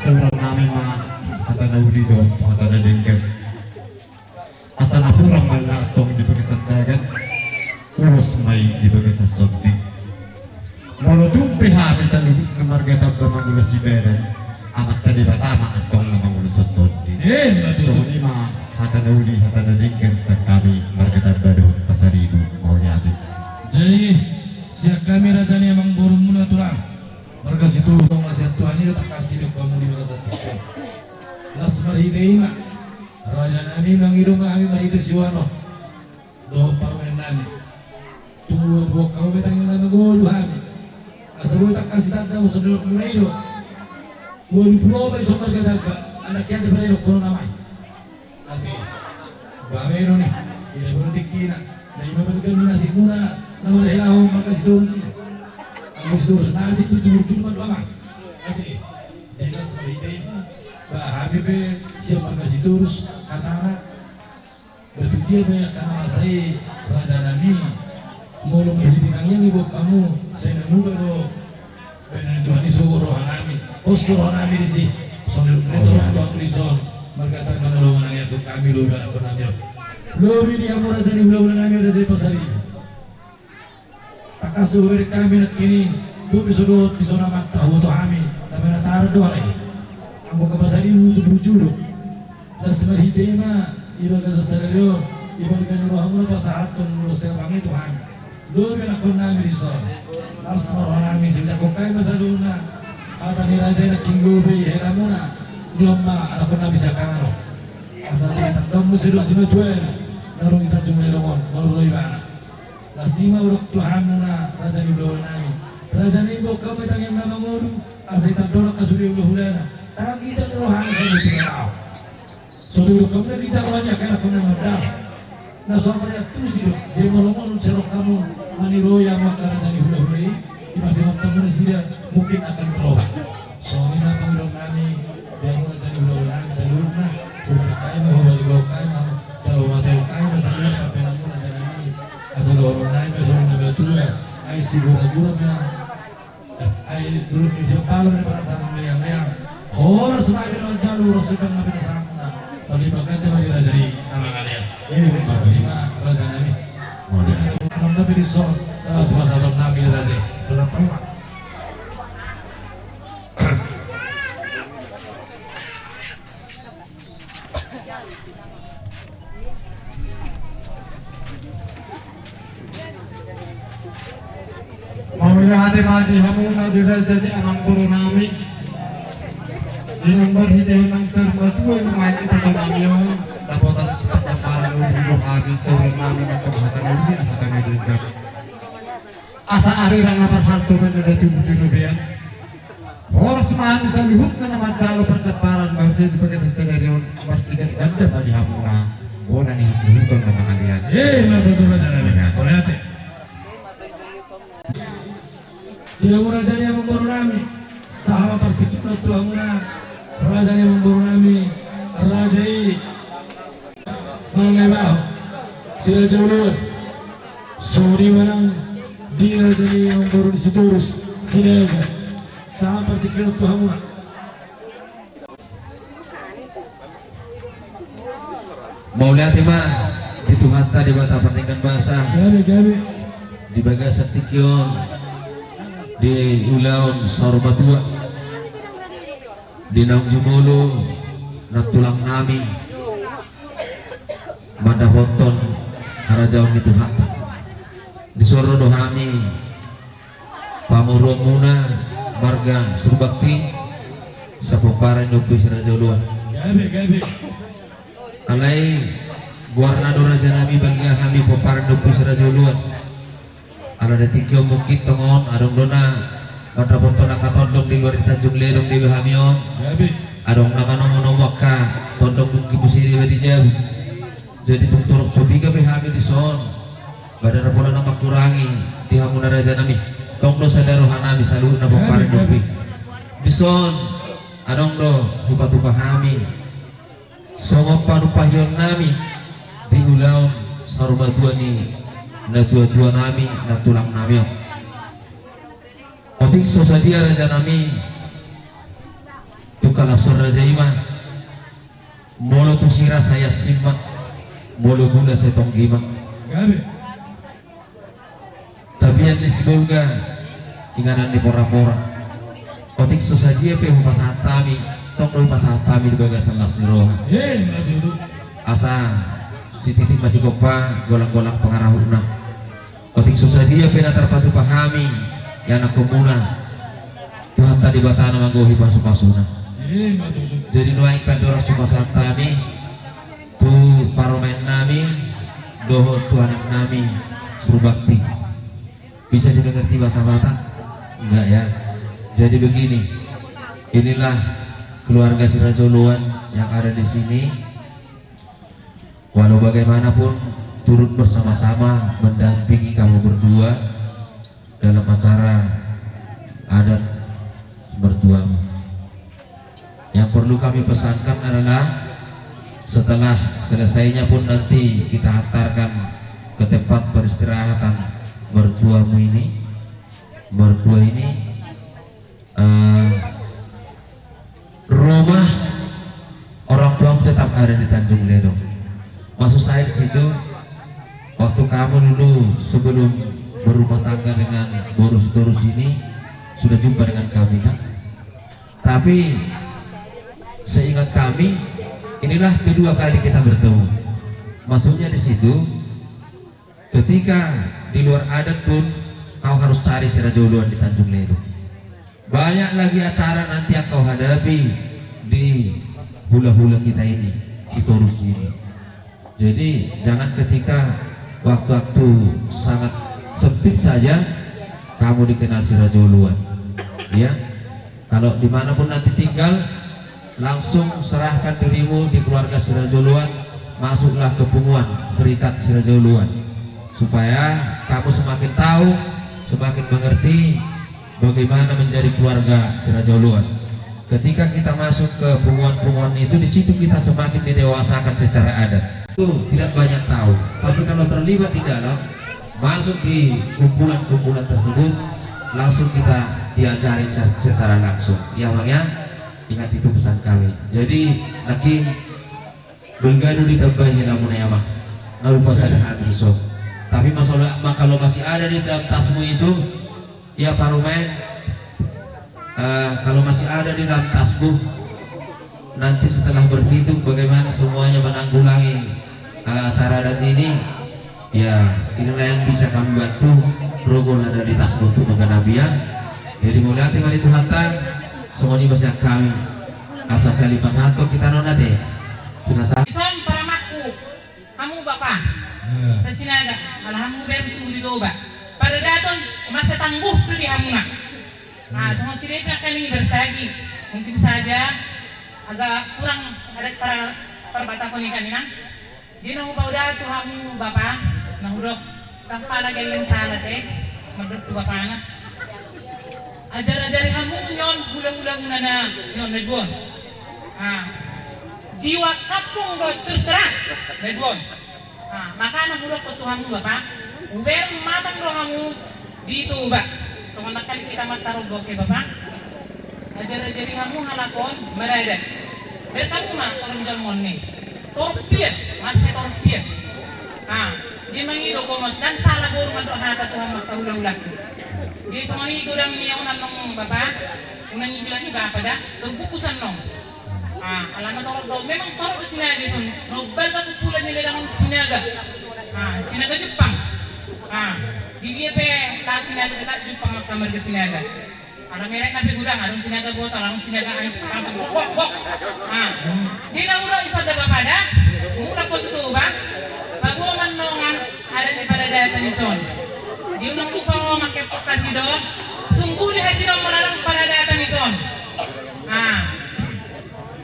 S7: seorang nami mah kata naudi do kata dengker asal apurang manatong di bagi sandagan urus mai di bagi sasonti walau tumpi habis luhut ke marga tabba manggula si beren amat tadi batama antong na manggula sasonti so ini mah kata naudi kata dengker sekami marga tabba do pasaribu mau nyati
S2: Jadi siap kami rajanya emang baru mula tulang. Mereka situ masih tuannya tak kasih dok kamu di mana satu. Las marhidema. Raja nami manghidu kami marhidu siwano. Do parmenani. Tunggu buat kau betang yang lama golu kami. Asal gua tak kasih tanda musuh dulu mulai do. Gua lupa apa isu mereka dapat. Anak yang diberi dok kono namai. Tapi, bagaimana nih? Tidak boleh dikira. Nah, ini berarti nasi muna. Nama dah hilang maka situ ni. Aku situ nasi tu jujur doang. Oke. Jelas seperti itu. Bah Habib siap maka situ kata anak. Berpikir banyak karena saya Raja Nami mulu menghidupkannya ni buat kamu. Saya nemu kalau benar Tuhan itu rohani. Posko rohani di sini. Soalnya itu orang tulisan berkata kalau menanya tu kami lu dah pernah dia. Lebih dia murah jadi bulan kami ada di pasar ini. Kasu beri kami nak kini, bu pisodot pisona mata tahu tu kami, tapi nak taruh dua lagi. Anggo kapasal ini untuk berjudul. Dan sebagai tema, ibu kata selalu, ibu dengan rohamu pasal atun lusa kami Tuhan. Dulu nak kena mirisol, asmar kami tidak kokai masa luna. Kata ni raja nak kinggu beri helamuna, belum mah anak kena bisa karo. Asal kita kamu sudah simetuel, narung kita cuma lomon, malu ibarat. Lasima urut Tuhan muna raja ni bawah nami. Raja ni bawah kau betang yang nama ngodu. Asal kita dorong kasuri ulah hulana. Tak kita rohani sama tidak. Saudara kamu ni kita banyak kerana kau nama dah. Nah soalnya tu sih dia malu-malu cerok kamu maniroya maka raja ni ulah hulai. Di masih waktu mana sih mungkin akan berubah. Soalnya nak urut nami dia raja ni ulah hulai seluruhnya. Berkait mau balik kait mau jauh mati kait masalah apa yang mau raja nami. Asal orang lain besok nak bertuah, ay siguro na, ay dulu ni dia palu ni para sa mga yang, orang semakin lancar urus ikan nabi nasama na, tapi bagat dia mali raja ni nama kalian, ini betul lima raja nabi, orang nabi di son, terus masa nabi raja, berapa lama?
S7: Maulihat mati hamuna dira jadi amang guru nami. Inang berhidayah nang serba dua main itu kami dapat para dulu habis seorang nami untuk hatan ini hatan ini juga. Asa ari rang apa satu menjadi tubuh tubuhan. Horas man bisa lihut na naman jalo perceparan bahwa itu sebagai sesedarion masih ganda bagi hamuna.
S2: Betul raja nami boleh hati. Dia raja yang membaru nami. Sahabat tertikit Tuhan muna. Raja yang membaru nami. Raja ini mengebau. Tidak jauh. Suri menang. Di raja yang membaru di situ urus. Sini aja. Sahabat tertikit Tuhan muna.
S8: Mau lihat mah itu hatta di bata pertandingan bahasa
S2: Gabi.
S8: di Bagasan Tikyon di Ulaon Sarbatua di Naung Jumolo Natulang Nami Manda Hoton Harajaon itu hatta di Soro Dohami Pamuro Muna Marga Surbakti Sapoparan Dopi Sirajoluan
S2: Gabi.
S8: alai guarnado raja nami bangga kami peparan dopi serajoluan ala detikyo mukit tongon adong dona pada pontona katondong di luar Tanjung Lerong di Bahamion
S2: Gabi.
S8: adong nama nomo waka tondong bungki busiri di jam jadi tungturok cobiga behami di son badan pola nama kurangi di hamuna raja nami tongdo sadaro hanami saluh na peparan dopi di son adong do hupa hami songo panupahyon nami di Ulaon Sarbatua ni natua nami natulang nami otik sosadia raja nami tukalasor raja ima molo tusira saya simak molo gula saya tonggima
S2: Gabi.
S8: tabian di Sibolga inganan di pora-pora otik sosadia pe hupasahat kami tong pasahat kami di Bagasan Lasniroha
S2: Betul.
S8: asa si titik masih kopa golak-golak pengarahuna otik susah dia pena terpatu pahami yang aku muna Tuhan tadi batana manggohi pasu-pasuna
S2: Betul.
S8: jadi nuaing pandora sumasan kami tu paromen nami doho Tuhan nami suruh bakti bisa dimengerti bahasa mata enggak ya jadi begini inilah keluarga Sirajoluan yang ada di sini walau bagaimanapun turut bersama-sama mendampingi kamu berdua dalam acara adat mertua. Yang perlu kami pesankan adalah setelah selesainya pun nanti kita hantarkan ke tempat peristirahatan mertua ini rumah orang tua tetap ada di Tanjung Lerong. Maksud saya di situ waktu kamu dulu sebelum berumah tangga dengan Boros Torus ini sudah jumpa dengan kami kan? Tapi seingat kami inilah kedua kali kita bertemu. Maksudnya di situ ketika di luar adat pun kau harus cari Sirajoluan di Tanjung Lerong. Banyak lagi acara nanti yang kau hadapi di hula-hula kita ini, di Torus ini. Jadi jangan ketika waktu-waktu sangat sempit saja kamu dikenal Sirajoluan. Ya, kalau dimanapun nanti tinggal langsung serahkan dirimu di keluarga Sirajoluan, masuklah ke Punguan Serikat Sirajoluan supaya kamu semakin tahu, semakin mengerti bagaimana menjadi keluarga Sirajoluan. Ketika kita masuk ke punguan-punguan itu, di situ kita semakin didewasakan secara adat. Itu tidak banyak tahu, tapi kalau terlibat di dalam, masuk di kumpulan-kumpulan tersebut, langsung kita diajari secara langsung. Ya bang ya, ingat itu pesan kami. Jadi lagi belgadu ditambahin namun ya mah, nggak lupa sadar so. Tapi masalah kalau masih ada di dalam tasmu itu, ya parumen, kalau masih ada di dalam tasmu, nanti setelah berhitung bagaimana semuanya menanggulangi acara adat ini, ya inilah yang bisa kami bantu. Rogon ada di tasmu untuk mengenabia. Jadi mulai hati mari Tuhan semuanya bahasa kami asal salipas satu kita nona deh. Sudah sah.
S6: Son para makku, kamu bapak, sa sinaga, alhamdulillah bentu di doba. Pada daton masa tangguh tu di hamuna. Nah, semua sini nak kami bersagi. Mungkin saja agak kurang ada para perbatasan ini kan. Di nang udah Tuhan Bapak, nang udah tanpa lagi yang salah magdut Bapak na. Ajar-ajari kamu nyon, bulan-bulan na nyon nedwon. Jiwa kapung do terus terang nedwon. Maka nang udah ko Tuhan Bapak, uber matang do kamu dito ba. Tunggu nakal kita matarog ke Bapak. Ajar-ajari kamu halakon mereda. Dan kamu mah tarong jalmon nih. Torpir, masih torpir. Di mangido ko mas dan salah guru man hata Tuhan magkaulang-ulang. Di sumangido lang niya unang Bapak, unang ibilan ni Bapak dah, terbukusan nong. Alam na torok daw, memang torok sinaga son. Nobel ka tutulan nila lang sinaga. Sinaga Jepang. Di pe tak sinaga tak Jepang kamar ke sinaga. Alam mereka kape gudang, arung sinaga botol, arung sinaga wok. Di na ulo isa da Bapak dah, mula ko tutu ba? Bago man nongan ada di pada data ni son. Di unang lupa mo makepok kasi do, sungguh kasi do malarang pada data ni son.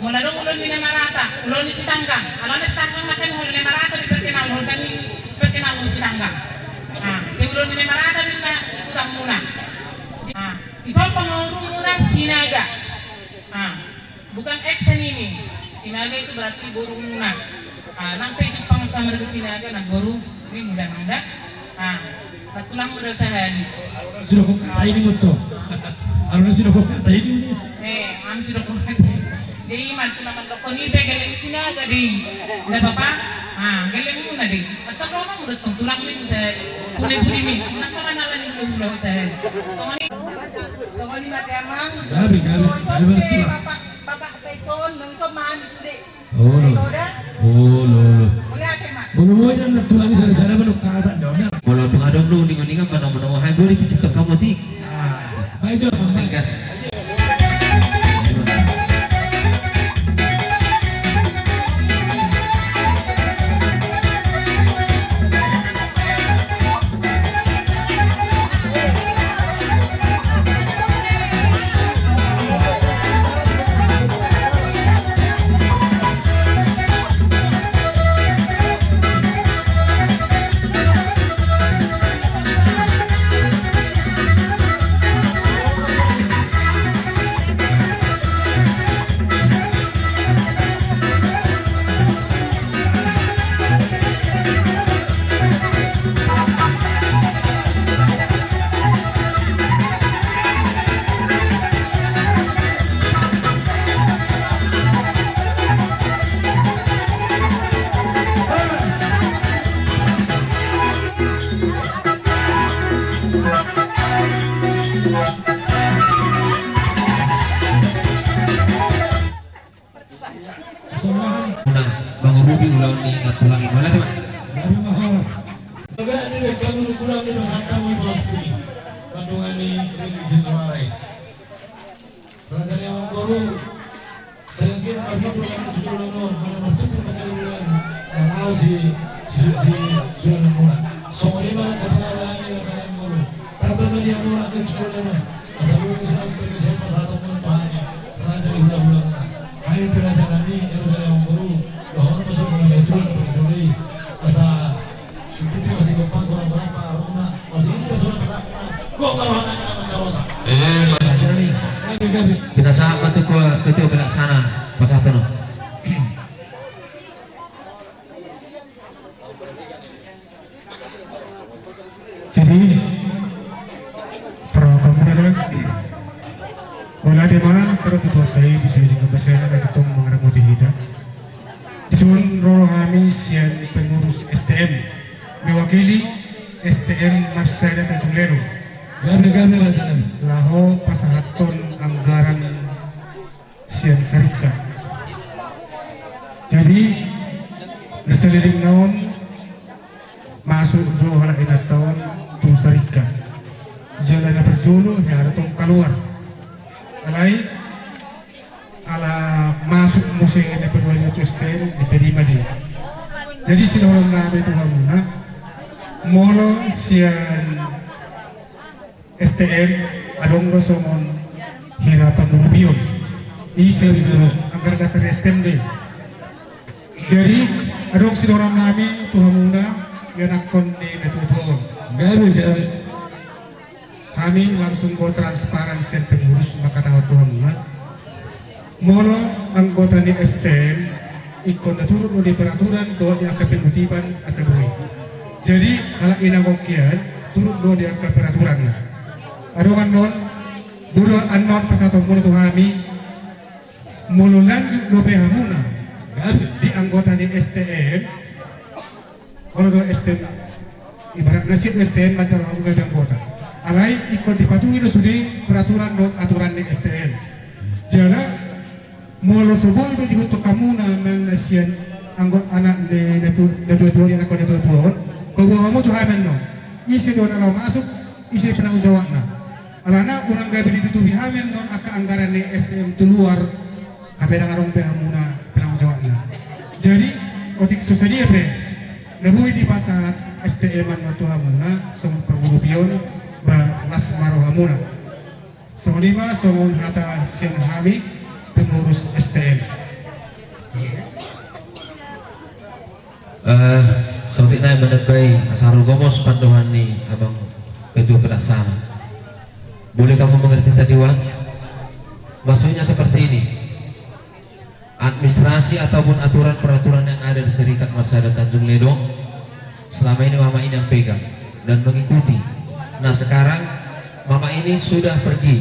S6: Malarang ulon ni marata, ulon ni sitanggang. Alam na sitanggang makan ulon ni marata di perkenal, ulon kan perkenal mo sitanggang. Si ulon ni marata din na ikutang muna. Isang pangurong muna sinaga. Bukan eksen ini. Sinaga itu berarti burung muna. Nang pwede pang kamar ke sinaga nang guru ini mudah-mudah. Patulang udah sehari.
S2: Sudah kok ini betul. Alun sudah kok ini.
S6: Am sudah kok. Jadi man cuma man ni galing sinaga di. Na Bapak? Galing muna di. At karon mo dito tulang ni sa puli-puli mi. Nang pangalan ni ulo sa sehari.
S9: So ni matemang.
S2: Gabi.
S9: Bapak person nang somahan sudah.
S2: Oh lo. Bulu mo yan nagtulangi sana manok kata daw na.
S8: Walau pengadong lu ningan-ningan mana-mana hai boleh picit kamu ti.
S2: Hai jo.
S8: Tinggal. Bang Ruby ulang ni ngatulangi mana teman?
S2: Gabi mahos. Baga ni kamu kurang ni masakam ni bos kuni. Kandungan ni rezeki sumarai. Berada yang guru sedikit aku dengan sudah non mana tu pun macam bulan. Kalau si sudah mula. Soalnya mana kepala ni yang guru. Tapi dia mula tu sudah non. Asal itu sedang pergi siapa satu pun pahami. Berada di ulang-ulang. Ayo berada nanti yang guru. Bahwa masuk dalam itu pergi asa itu masih gampang orang-orang Aruna masih itu sudah berapa kok marwana kana kawasan
S8: Macam ni. Kita sahabat tu kita belak sana pasal tu.
S1: Jadi program ini wala di mana pero tutup tayo bisa juga bahasa na itong mga ramotihida. Isun roro kami siyan pengurus STM mewakili STM Marsada Tajulero.
S2: Gabi lah.
S1: Laho pasahaton anggaran siyan sarika. Jadi nasaliling naon masuk do hala inaton tong sarika. Jalan na perjuno ya tong keluar. Alay ala masuk musim ini berwajib itu STM diterima dia. Jadi sinurang namin itu muna molo siyan STM adong rosomon hirapan rupiyon. Isa rin agar dasar STM din. Jadi adong sidoram nami Tuhan muna yang akon di Netubon.
S2: Gabi.
S1: Kami langsung go transparan sen pengurus maka tawat Tuhan muna. Moro anggota ni STM ikon naturut di peraturan doa di angka pengutipan asabui. Jadi kalau inagokian turut doa di angka peraturan. Adong anon dulu anon pasato mulu Tuhami mulu lanjut do pehamuna. Di anggota di STM kalau do STM ibarat nasib STM macam orang anggota alai ikut dipatuhi sudi peraturan do aturan di STM jadi mulu sebelum itu dikutuk kamu namang nasian anggota anak di datu yang aku datu bahwa kamu tuh hamen no isi do na masuk isi penanggung jawabna alana urang gabi ditutupi hamen non aka anggaran di STM keluar apa yang arong pehamuna penanggung jawabna. Jadi otik susah pre nebui di pasar STM an watu hamuna som pengurupion ba las maro hamuna. So lima somun hata siang hami pengurus STM.
S8: Sotikna mendebai asarul gomos panduhan nih abang ketua pelaksana. Boleh kamu mengerti tadi Wan? Maksudnya seperti ini. Administrasi ataupun aturan-peraturan yang ada di Serikat Marsada Tanjung Ledong selama ini Mama ini yang pegang dan mengikuti. Nah sekarang Mama ini sudah pergi,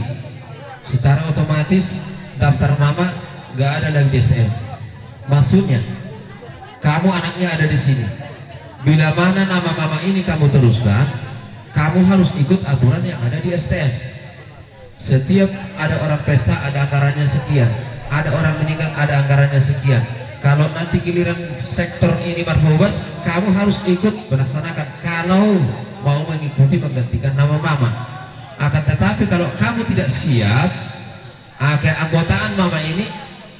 S8: secara otomatis daftar Mama gak ada lagi di STM. Maksudnya kamu anaknya ada di sini. Bila mana nama Mama ini kamu teruskan, kamu harus ikut aturan yang ada di STM. Setiap ada orang pesta ada anggarannya sekian, ada orang meninggal ada anggarannya sekian. Kalau nanti giliran sektor ini berbebas, kamu harus ikut melaksanakan kalau mau mengikuti menggantikan nama Mama. Akan tetapi kalau kamu tidak siap, keanggotaan Mama ini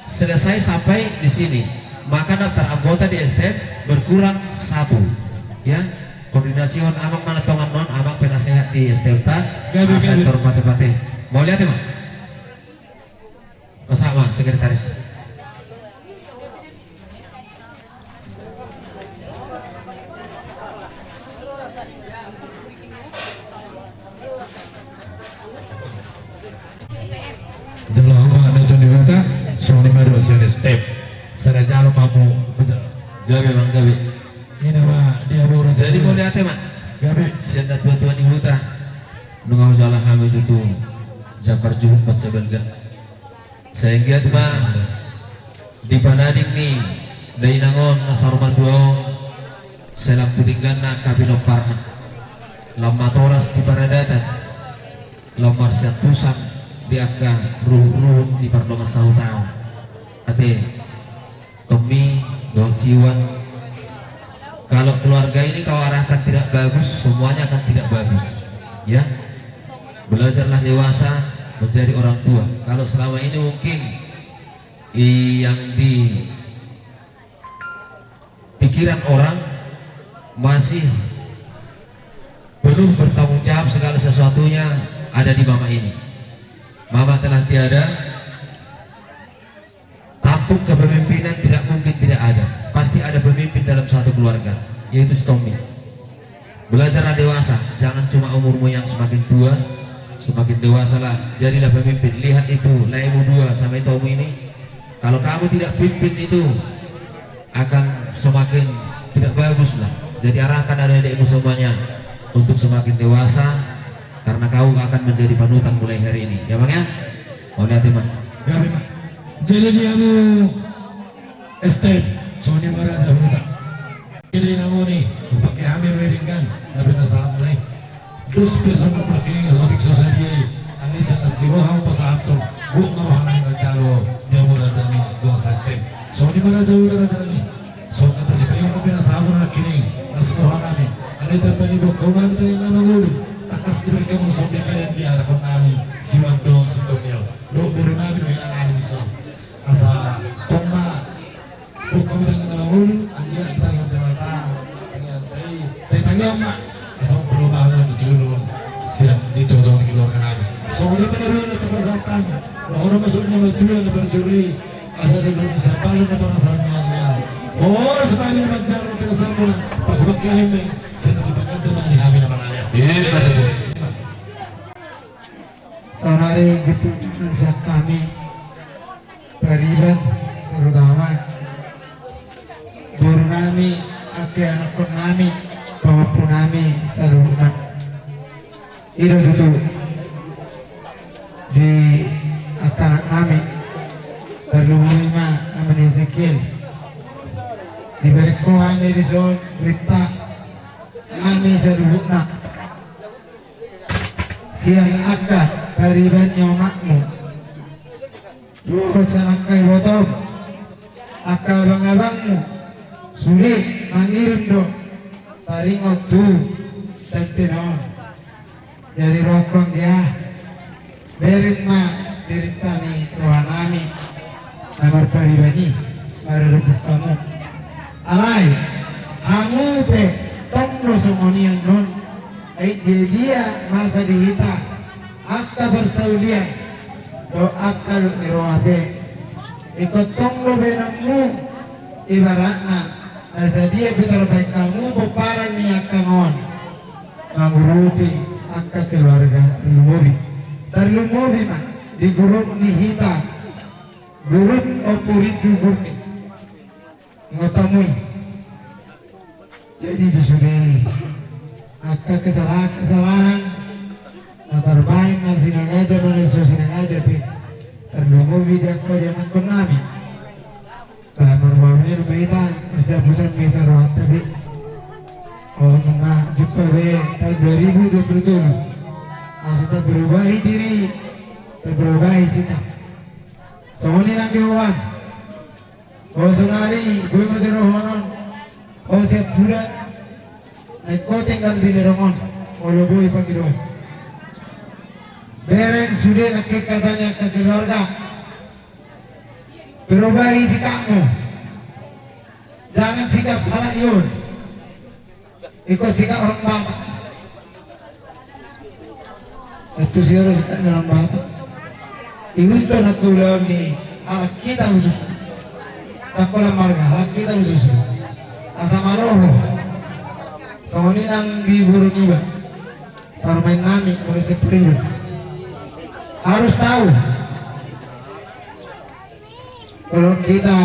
S8: selesai sampai di sini, maka daftar anggota di STM berkurang 1. Ya, koordinasi on amang mana tongan non amang penasehat di STM sektor pate-pate. Mau lihat ya Mak? Sama sekretaris.
S2: Jelang ada Johnny Wata, Sony Madu Sony Step. Saya calon mampu.
S8: Gabi Bang Gabi.
S2: Ini mah dia orang.
S8: Jadi mau lihat ya Mak?
S2: Gabi.
S8: Siapa tuan-tuan di hutan? Nunggu salah kami itu Jabar Juhud 47. Sehingga mah di panadik nih dari nangon nasarma tuong selam tudinggan na kabino parma lama toras di paradatan lamar siap pusat di angka ruh di pardoma sautau ate Tommy Don Siwan. Kalau keluarga ini kau arahkan tidak bagus, semuanya akan tidak bagus ya. Belajarlah dewasa menjadi orang tua. Kalau selama ini mungkin yang di pikiran orang masih belum bertanggung jawab, segala sesuatunya ada di Mama ini. Mama telah tiada, tampuk kepemimpinan tidak mungkin tidak ada. Pasti ada pemimpin dalam satu keluarga, yaitu Tommy. Belajarlah dewasa, jangan cuma umurmu yang semakin tua. Semakin dewasa lah, jadilah pemimpin. Lihat itu, Laimu 2 sampai Tommy ini. Kalau kamu tidak pimpin itu akan semakin tidak bagus lah. Jadi arahkan adik-adikmu semuanya untuk semakin dewasa, karena kau akan menjadi panutan mulai hari ini. Ya Bang ya? Mau lihat ya Bang?
S2: Gabi Mak. Jadi dia mau STM, Sony Maraja Huta. Ini namun nih, pakai hamil weddingan, tapi nasab lain. Terus bersama pergi lotik society, ani sa asliwo hang pasapto, buk marohangan ng calo, dia mula dani dua sistem. So di mana jauh dari dani? So kata si Priyo mo pinasabon na kining, nasmohan namin. Ani dapat ni bokoman tayo na mangulo. Takas diberi kamu so di kaya di arah kami, si Wando, si Tonyo. Do buru namin may nanganin isa. Asa toma, bokoman tayo na mangulo, ang iya kita yung pinata. Saya tanya mak. Asal perubahan dulu siap ditodong di luar kami. Soalnya benar-benar terpasang. Orang masuknya itu yang berjuri asal Indonesia paling apa rasanya. Oh, sekali mencar pesan mo pas magkahimik. Sino kita na ni kami naman alam.
S10: Saudari gitu siap kami beriban terutama guru kami, anak kami, bapak kami seluruhnya itu gitu di akan kami berlumima aman Ezekiel diberi kami di zon berita kami seluruhnya siang akad beriban nyomakmu dua sanak kai botol akal abang-abangmu sulit mangirim do taringot tu tentenon jadi rokok ya berin ma diritani rohanami namar paribani marerubuk kamu alai kamu pe tongro somonian non dia masa dihita akka bersaulian do akal iroabe ikut tongro benammu ibaratna asa dia betul baik kamu beparan ni akangon mangurupi akka keluarga terlumobi mah di grup nihita grup opurit dugur ni ngotamui jadi disuri akka kesalahan terbaik nasi nagaja manusia sinagaja pe terlumobi dia kau dia nangkon nami marwahnya lumayan persiapan mesa rohat tapi oh nengah jumpa tahun 2027 asal tak berubahi diri tak berubahi sikap soalnya nanti kawan oh sonari gue masih rohonon oh siap bulan naik kau tinggal di lerongon oh lo gue pagi doang bereng sudah nak katanya ke keluarga berubahi sikapmu jangan sikap halak yun ikut sikap orang Batak itu siapa sikap orang Batak ingat tu nak tulang ni halak kita khusus tak kolam marga halak kita khusus asam roho soalnya nang di burung iba permain nami oleh sepriru harus tahu kalau kita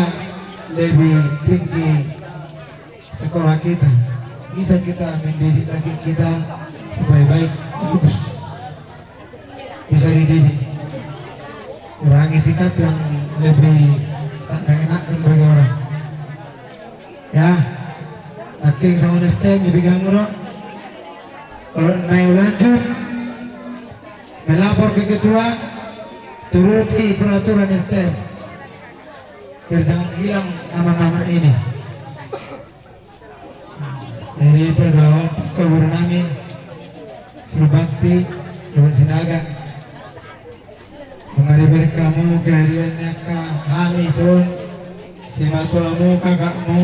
S10: lebih tinggi sekolah kita bisa kita mendidik lagi kita supaya baik bagus bisa dididik kurangi sikap yang lebih tak mengenakan bagi orang ya laki sama nestem dipegang murah kalau mau lanjut melapor ke ketua turuti peraturan nestem biar jangan hilang nama-nama ini dari pergaulan keburu nami suruh bakti Dewan Sinaga menghadiri kamu kehadirannya kami sun si matulamu kakakmu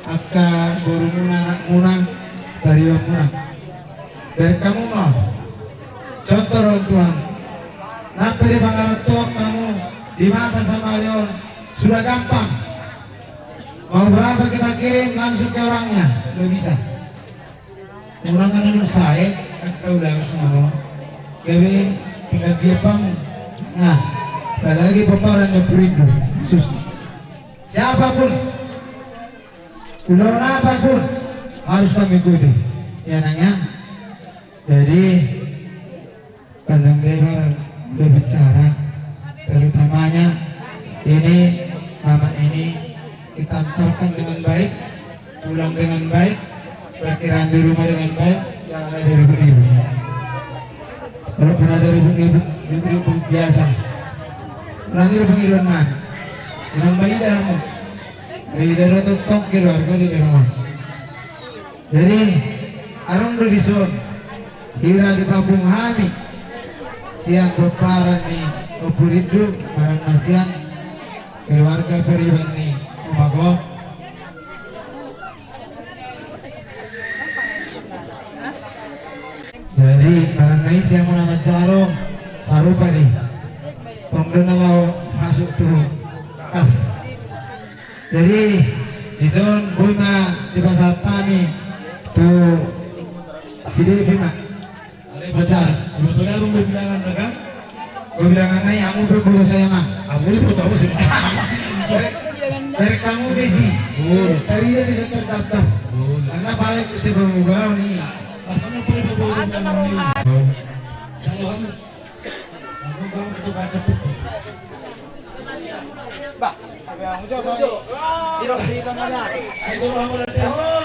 S10: akka gurumu anak munang dari munang dari kamu mau contoh orang Tuhan nampi di Bangaran tua kamu di masa sama Leon sudah gampang mau berapa kita kirim langsung ke orangnya udah bisa orang kan saya kau udah semua gawe tinggal giepang nah sekali lagi paparan yang berindu khusus siapapun ulun apapun harus kami ikuti ya nanya jadi panjang lebar berbicara terutamanya ini nama ini kita antarkan dengan baik pulang dengan baik perkiraan di rumah dengan baik jangan ada ribut-ribut kalau pernah ada ribut-ribut biasa nanti ribut-ribut mana yang baik dahamu baik dari tok keluarga di rumah jadi arung berdisuun kira di Papung Hami siang beparan nih Opuridu barang nasian keluarga periban nih Umago jadi barang nais yang menama carong sarupa nih pembenalau masuk tuh kas jadi Ison bunga di pasar tani tu sini bima. Betul.
S2: Sebetulnya lu bilangan kan?
S10: Gue bilang naik kamu berfoto saya mah.
S2: Kamu ini foto kamu sih.
S10: Dari kamu besi. Dari dia bisa terdaftar. Karena balik ke sebelum gue nih.
S2: Langsung boleh berbohong dengan ini. Kalau kamu itu baca tuh.
S10: Pak, yang muncul. Tidak di tengahnya.
S2: Ayo kamu datang.